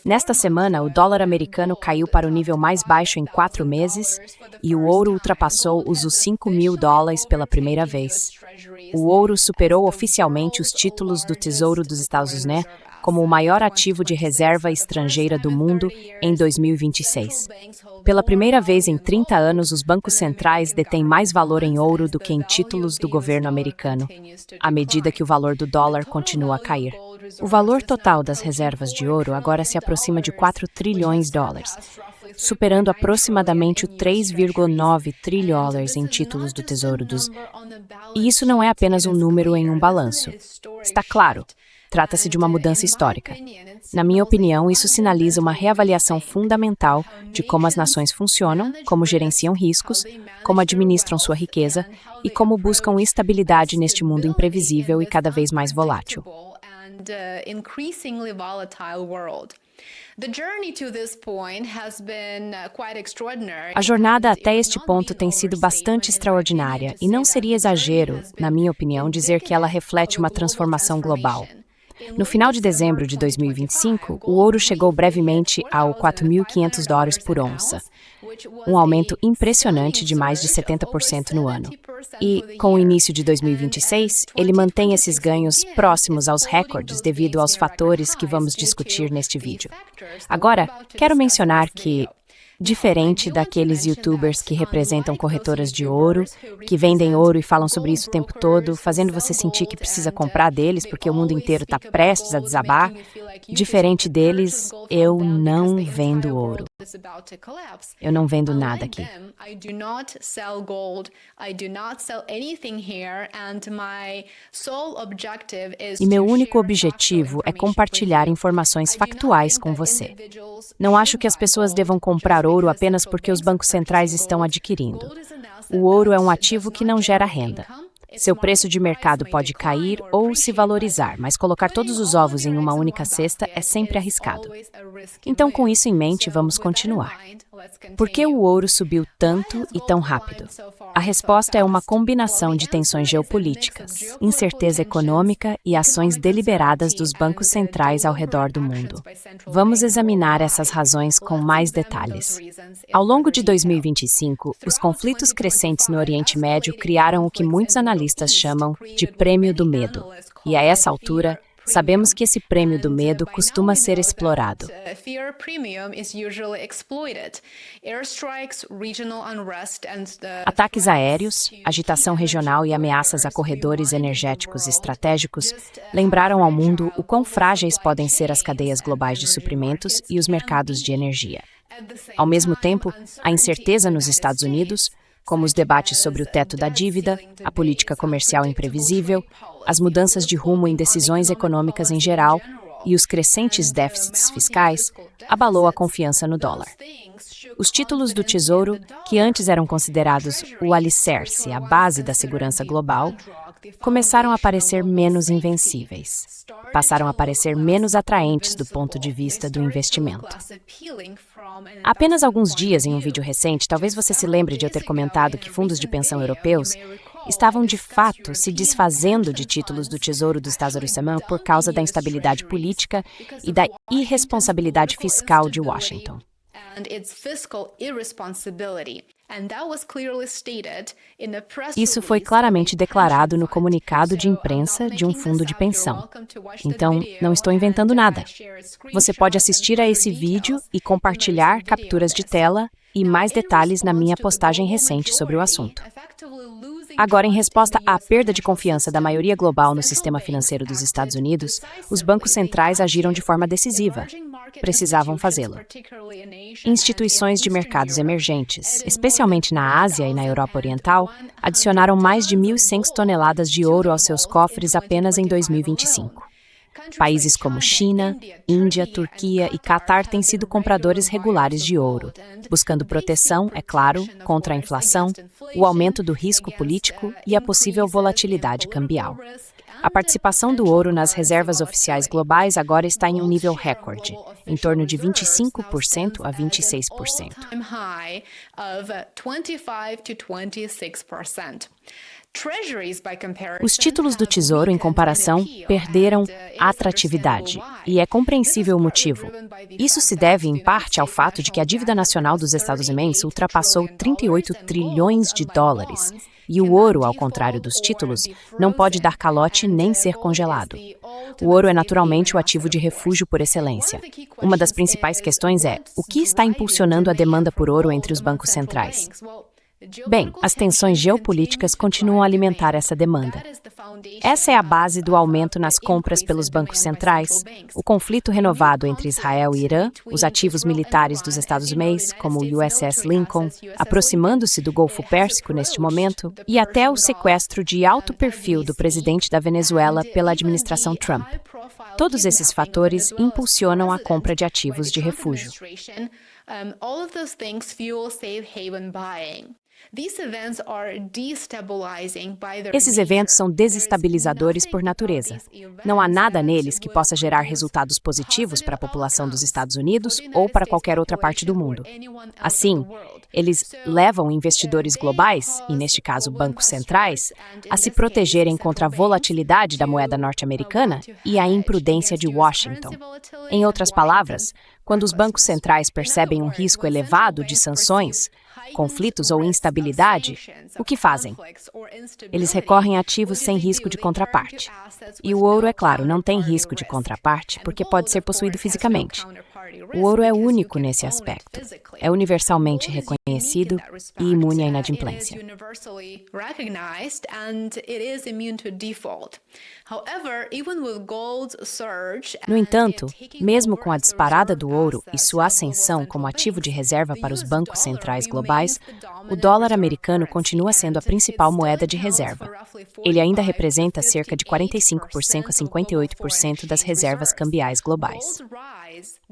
Nesta semana, o dólar americano caiu para o nível mais baixo em 4 meses e o ouro ultrapassou os $5.000 pela primeira vez. O ouro superou oficialmente os títulos do Tesouro dos Estados Unidos como o maior ativo de reserva estrangeira do mundo em 2026. Pela primeira vez em 30 anos, os bancos centrais detêm mais valor em ouro do que em títulos do governo americano, à medida que o valor do dólar continua a cair. O valor total das reservas de ouro agora se aproxima de $4 trilhões, superando aproximadamente o 3,9 trilhões em títulos do Tesouro dos... E isso não é apenas um número em um balanço. Está claro, trata-se de uma mudança histórica. Na minha opinião, isso sinaliza uma reavaliação fundamental de como as nações funcionam, como gerenciam riscos, como administram sua riqueza e como buscam estabilidade neste mundo imprevisível e cada vez mais volátil. A jornada até este ponto tem sido bastante extraordinária e não seria exagero, na minha opinião, dizer que ela reflete uma transformação global. No final de dezembro de 2025, o ouro chegou brevemente ao $4.500 por onça, um aumento impressionante de mais de 70% no ano. E, com o início de 2026, ele mantém esses ganhos próximos aos recordes devido aos fatores que vamos discutir neste vídeo. Agora, quero mencionar que, diferente daqueles youtubers que representam corretoras de ouro, que vendem ouro e falam sobre isso o tempo todo, fazendo você sentir que precisa comprar deles porque o mundo inteiro está prestes a desabar, diferente deles, eu não vendo ouro. Eu não vendo nada aqui. E meu único objetivo é compartilhar informações factuais com você. Não acho que as pessoas devam comprar ouro apenas porque os bancos centrais estão adquirindo. O ouro é um ativo que não gera renda. Seu preço de mercado pode cair ou se valorizar, mas colocar todos os ovos em uma única cesta é sempre arriscado. Então, com isso em mente, vamos continuar. Por que o ouro subiu tanto e tão rápido? A resposta é uma combinação de tensões geopolíticas, incerteza econômica e ações deliberadas dos bancos centrais ao redor do mundo. Vamos examinar essas razões com mais detalhes. Ao longo de 2025, os conflitos crescentes no Oriente Médio criaram o que muitos analistas chamam de prêmio do medo. E a essa altura, sabemos que esse prêmio do medo costuma ser explorado. Ataques aéreos, agitação regional e ameaças a corredores energéticos estratégicos lembraram ao mundo o quão frágeis podem ser as cadeias globais de suprimentos e os mercados de energia. Ao mesmo tempo, a incerteza nos Estados Unidos, como os debates sobre o teto da dívida, a política comercial imprevisível, as mudanças de rumo em decisões econômicas em geral e os crescentes déficits fiscais, abalou a confiança no dólar. Os títulos do Tesouro, que antes eram considerados o alicerce, a base da segurança global, começaram a parecer menos invencíveis. Passaram a parecer menos atraentes do ponto de vista do investimento. Há apenas alguns dias, em um vídeo recente, talvez você se lembre de eu ter comentado que fundos de pensão europeus estavam de fato se desfazendo de títulos do Tesouro dos Estados Unidos por causa da instabilidade política e da irresponsabilidade fiscal de Washington. Isso foi claramente declarado no comunicado de imprensa de um fundo de pensão. Então, não estou inventando nada. Você pode assistir a esse vídeo e compartilhar capturas de tela e mais detalhes na minha postagem recente sobre o assunto. Agora, em resposta à perda de confiança da maioria global no sistema financeiro dos Estados Unidos, os bancos centrais agiram de forma decisiva. Precisavam fazê-lo. Instituições de mercados emergentes, especialmente na Ásia e na Europa Oriental, adicionaram mais de 1.100 toneladas de ouro aos seus cofres apenas em 2025. Países como China, Índia, Turquia e Catar têm sido compradores regulares de ouro, buscando proteção, é claro, contra a inflação, o aumento do risco político e a possível volatilidade cambial. A participação do ouro nas reservas oficiais globais agora está em um nível recorde, em torno de 25% a 26%. Os títulos do Tesouro, em comparação, perderam atratividade, e é compreensível o motivo. Isso se deve, em parte, ao fato de que a dívida nacional dos estadunidenses ultrapassou 38 trilhões de dólares, e o ouro, ao contrário dos títulos, não pode dar calote nem ser congelado. O ouro é naturalmente o ativo de refúgio por excelência. Uma das principais questões é: o que está impulsionando a demanda por ouro entre os bancos centrais? Bem, as tensões geopolíticas continuam a alimentar essa demanda. Essa é a base do aumento nas compras pelos bancos centrais, o conflito renovado entre Israel e Irã, os ativos militares dos Estados Unidos, como o USS Lincoln, aproximando-se do Golfo Pérsico neste momento, e até o sequestro de alto perfil do presidente da Venezuela pela administração Trump. Todos esses fatores impulsionam a compra de ativos de refúgio. Esses eventos são desestabilizadores por natureza. Não há nada neles que possa gerar resultados positivos para a população dos Estados Unidos ou para qualquer outra parte do mundo. Assim, eles levam investidores globais, e neste caso bancos centrais, a se protegerem contra a volatilidade da moeda norte-americana e a imprudência de Washington. Em outras palavras, quando os bancos centrais percebem um risco elevado de sanções, conflitos ou instabilidade, o que fazem? Eles recorrem a ativos sem risco de contraparte. E o ouro, é claro, não tem risco de contraparte porque pode ser possuído fisicamente. O ouro é único nesse aspecto. É universalmente reconhecido e imune à inadimplência. No entanto, mesmo com a disparada do ouro e sua ascensão como ativo de reserva para os bancos centrais globais, o dólar americano continua sendo a principal moeda de reserva. Ele ainda representa cerca de 45% a 58% das reservas cambiais globais.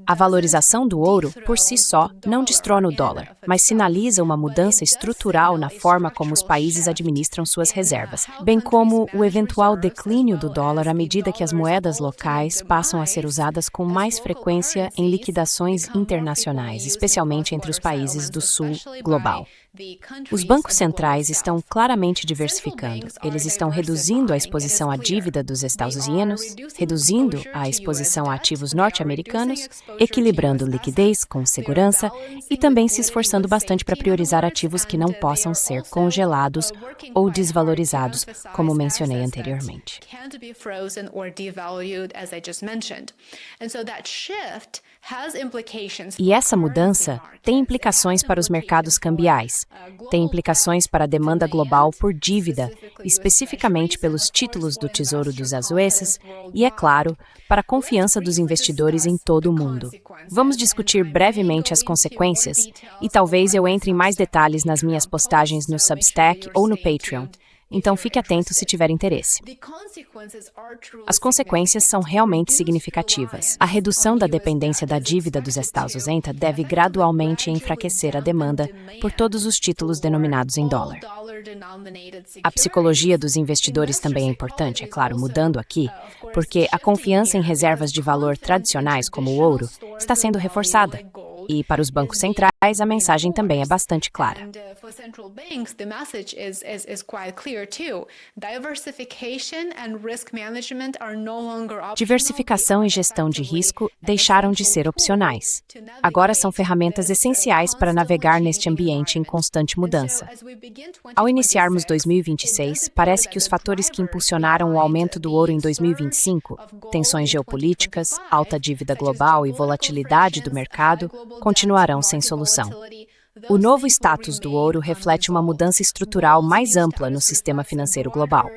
A valorização do ouro, por si só, não destrona o dólar, mas sinaliza uma mudança estrutural na forma como os países administram suas reservas, bem como o eventual declínio do dólar à medida que as moedas locais passam a ser usadas com mais frequência em liquidações internacionais, especialmente entre os países do sul global. Os bancos centrais estão claramente diversificando. Eles estão reduzindo a exposição à dívida dos Estados Unidos, reduzindo a exposição a ativos norte-americanos, equilibrando liquidez com segurança e também se esforçando bastante para priorizar ativos que não possam ser congelados ou desvalorizados, como mencionei anteriormente. E essa mudança tem implicações para os mercados cambiais, tem implicações para a demanda global por dívida, especificamente pelos títulos do Tesouro dos Estados Unidos e, é claro, para a confiança dos investidores em todo o mundo. Vamos discutir brevemente as consequências e talvez eu entre em mais detalhes nas minhas postagens no Substack ou no Patreon. Então fique atento se tiver interesse. As consequências são realmente significativas. A redução da dependência da dívida dos Estados Unidos deve gradualmente enfraquecer a demanda por todos os títulos denominados em dólar. A psicologia dos investidores também é importante, é claro, mudando aqui, porque a confiança em reservas de valor tradicionais como o ouro está sendo reforçada. E para os bancos centrais, a mensagem também é bastante clara. Diversificação e gestão de risco deixaram de ser opcionais. Agora são ferramentas essenciais para navegar neste ambiente em constante mudança. Ao iniciarmos 2026, parece que os fatores que impulsionaram o aumento do ouro em 2025, tensões geopolíticas, alta dívida global e volatilidade do mercado, continuarão sem solução. O novo status do ouro reflete uma mudança estrutural mais ampla no sistema financeiro global.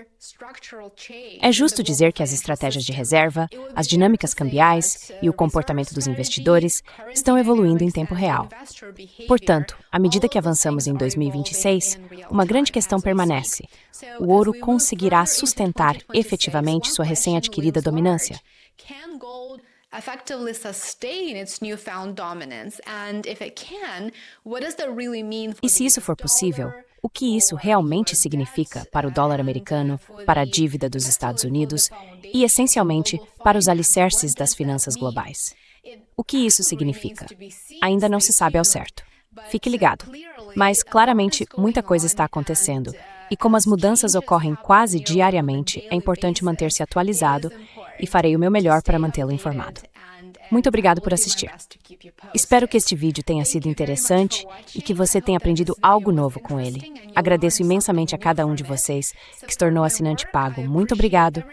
É justo dizer que as estratégias de reserva, as dinâmicas cambiais e o comportamento dos investidores estão evoluindo em tempo real. Portanto, à medida que avançamos em 2026, uma grande questão permanece: o ouro conseguirá sustentar efetivamente sua recém-adquirida dominância? Effectively sustain its newfound dominance, and if it can, what does that really mean for E se isso for possível, o que isso realmente significa para o dólar americano, para a dívida dos Estados Unidos e, essencialmente, para os alicerces das finanças globais? O que isso significa? Ainda não se sabe ao certo. Fique ligado. Mas, claramente, muita coisa está acontecendo. E como as mudanças ocorrem quase diariamente, é importante manter-se atualizado e farei o meu melhor para mantê-lo informado. Muito obrigado por assistir. Espero que este vídeo tenha sido interessante e que você tenha aprendido algo novo com ele. Agradeço imensamente a cada um de vocês que se tornou assinante pago. Muito obrigado.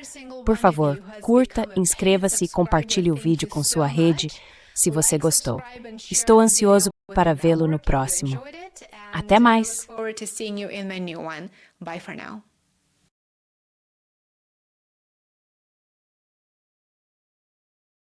Por favor, curta, inscreva-se e compartilhe o vídeo com sua rede se você gostou. Estou ansioso para vê-lo no próximo. Até mais! Forward to seeing you in my new one. Bye for now.